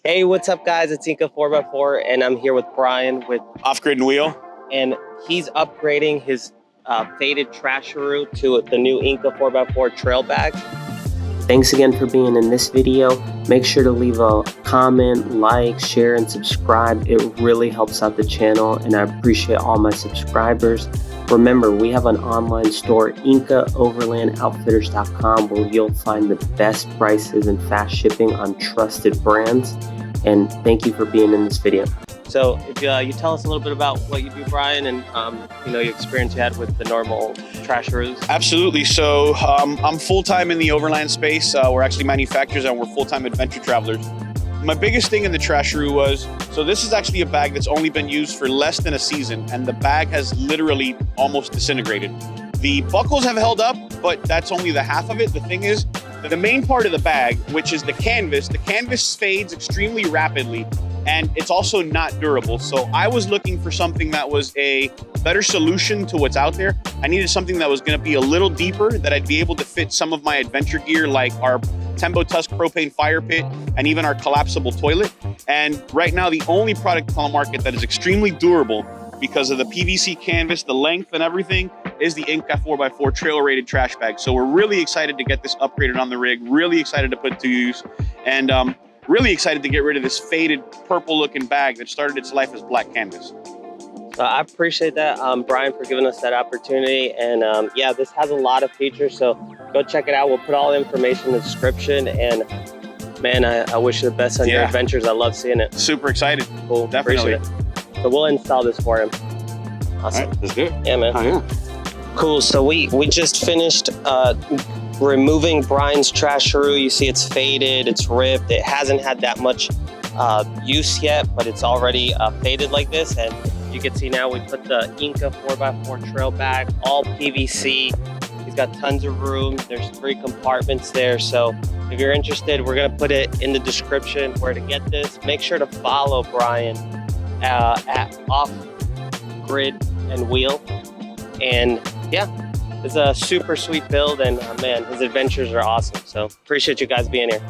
Hey, what's up, guys? It's Inca 4x4, and I'm here with Brian with Off-Grid and Wheel. and he's upgrading his faded Trasharoo to the new Inca 4x4 Trailbag. Thanks again for being in this video. Make sure to leave a comment, like, share, and subscribe. It really helps out the channel, and I appreciate all my subscribers. Remember, we have an online store, IncaOverlandOutfitters.com, where you'll find the best prices and fast shipping on trusted brands. And thank you for being in this video. So if you tell us a little bit about what you do, Brian, and your experience you had with the normal Trasharoos. Absolutely. So I'm full-time in the Overland space. We're actually manufacturers and we're full-time adventure travelers. My biggest thing in the Trasharoo was, so this is actually a bag that's only been used for less than a season, and the bag has literally almost disintegrated. The buckles have held up, but that's only the half of it. The thing is, the main part of the bag, which is the canvas fades extremely rapidly, and it's also not durable. So I was looking for something that was a better solution to what's out there. I needed something that was gonna be a little deeper, that I'd be able to fit some of my adventure gear, like our Tembo Tusk propane fire pit, and even our collapsible toilet. And right now, the only product on the market that is extremely durable because of the PVC canvas, the length and everything, is the Inca 4x4 trail rated trash bag. So we're really excited to get this upgraded on the rig, really excited to put it to use, and really excited to get rid of this faded purple looking bag that started its life as black canvas. So I appreciate that, Brian, for giving us that opportunity. And yeah, this has a lot of features, so go check it out. We'll put all the information in the description. And man, I wish you the best on your adventures. I love seeing it. Super excited. Cool. Definitely. Appreciate it. So we'll install this for him. Awesome. All right, let's do it. Yeah, man. Oh, yeah. Cool. So we just finished removing Brian's Trasharoo. You see it's faded, it's ripped. It hasn't had that much use yet, but it's already faded like this. And you can see now we put the Inca 4x4 trail bag, all PVC. He's got tons of room. There's 3 compartments there. So if you're interested, we're gonna put it in the description where to get this. Make sure to follow Brian at Off-Grid and Wheel. And yeah, it's a super sweet build, and man, his adventures are awesome. So appreciate you guys being here.